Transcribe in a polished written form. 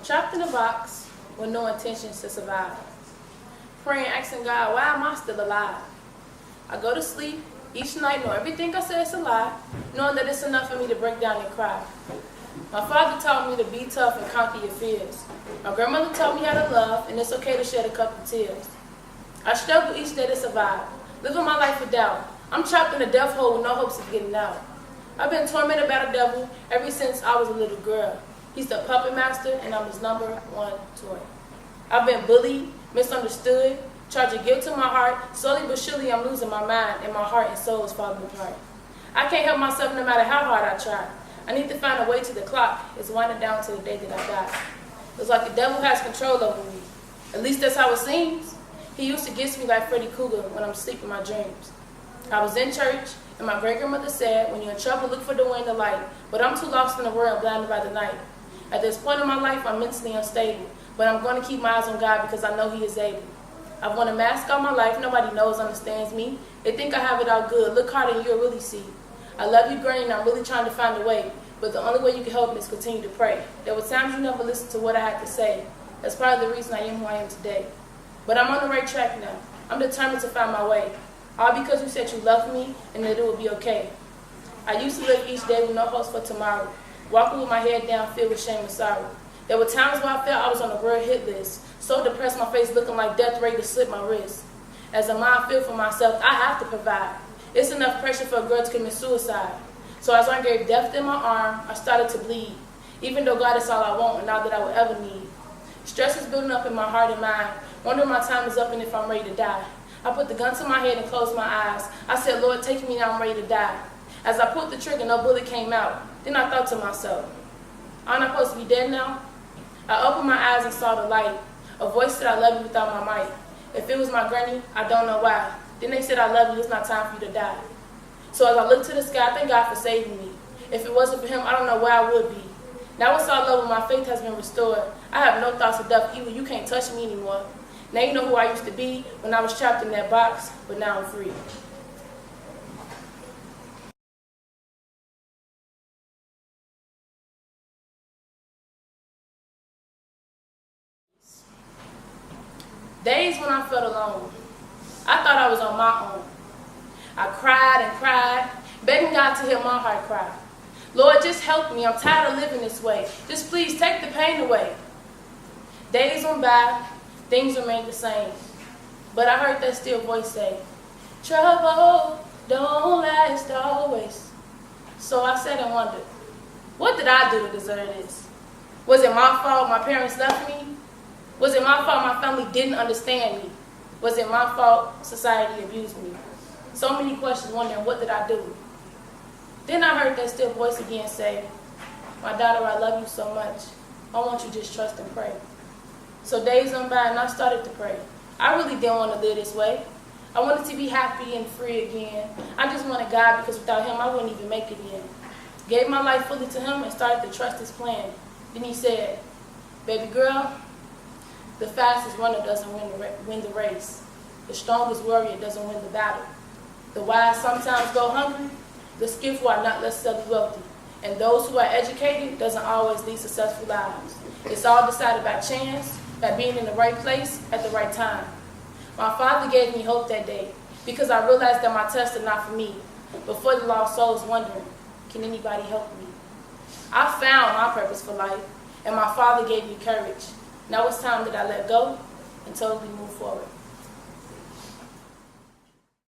trapped in a box with no intentions to survive. Praying, asking God, why am I still alive? I go to sleep each night, know everything I say is a lie, knowing that it's enough for me to break down and cry. My father taught me to be tough and conquer your fears. My grandmother taught me how to love, and it's okay to shed a couple tears. I struggle each day to survive, living my life with doubt. I'm trapped in a death hole with no hopes of getting out. I've been tormented by the devil ever since I was a little girl. He's the puppet master, and I'm his #1 toy. I've been bullied, misunderstood, charging guilt to my heart. Slowly but surely I'm losing my mind, and my heart and soul is falling apart. I can't help myself no matter how hard I try. I need to find a way to the clock. It's winding down to the day that I die. It's like the devil has control over me. At least that's how it seems. He used to get me like Freddy Krueger when I'm asleep in my dreams. I was in church, and my great-grandmother said, when you're in trouble, look for the way in the light. But I'm too lost in the world, blinded by the night. At this point in my life, I'm mentally unstable. But I'm going to keep my eyes on God because I know He is able. I've worn a mask all my life. Nobody knows, understands me. They think I have it all good. Look harder and you'll really see. I love you, Granny, and I'm really trying to find a way. But the only way you can help me is continue to pray. There were times you never listened to what I had to say. That's part of the reason I am who I am today. But I'm on the right track now. I'm determined to find my way. All because you said you loved me and that it would be okay. I used to live each day with no hopes for tomorrow, walking with my head down, filled with shame and sorrow. There were times where I felt I was on a world hit list, so depressed my face looking like death ready to slip my wrist. As a mom, I feel for myself, I have to provide. It's enough pressure for a girl to commit suicide. So as I gave death in my arm, I started to bleed, even though God is all I want and all that I will ever need. Stress is building up in my heart and mind, wondering my time is up and if I'm ready to die. I put the gun to my head and closed my eyes. I said, Lord, take me now, I'm ready to die. As I pulled the trigger, no bullet came out. Then I thought to myself, aren't I supposed to be dead now? I opened my eyes and saw the light. A voice said, I love you without my might. If it was my granny, I don't know why. Then they said, I love you, it's not time for you to die. So as I looked to the sky, I thank God for saving me. If it wasn't for Him, I don't know where I would be. Now it's all over, my faith has been restored. I have no thoughts of death either. You can't touch me anymore. Now you know who I used to be when I was trapped in that box, but now I'm free. Days when I felt alone. I thought I was on my own. I cried and cried, begging God to hear my heart cry. Lord, just help me. I'm tired of living this way. Just please take the pain away. Days went by, things remained the same. But I heard that still voice say, trouble don't last always. So I sat and wondered, what did I do to deserve this? Was it my fault my parents left me? Was it my fault my family didn't understand me? Was it my fault society abused me? So many questions wondering, what did I do? Then I heard that still voice again say, my daughter, I love you so much. I want you to just trust and pray. So days went by and I started to pray. I really didn't want to live this way. I wanted to be happy and free again. I just wanted God because without Him I wouldn't even make it in. Gave my life fully to Him and started to trust His plan. Then He said, baby girl, the fastest runner doesn't win the race. The strongest warrior doesn't win the battle. The wise sometimes go hungry. The skillful are not necessarily wealthy. And those who are educated doesn't always lead successful lives. It's all decided by chance, by being in the right place at the right time. My father gave me hope that day because I realized that my tests are not for me. Before the lost soul was wondering, can anybody help me? I found my purpose for life, and my father gave me courage. Now it's time that I let go and totally move forward.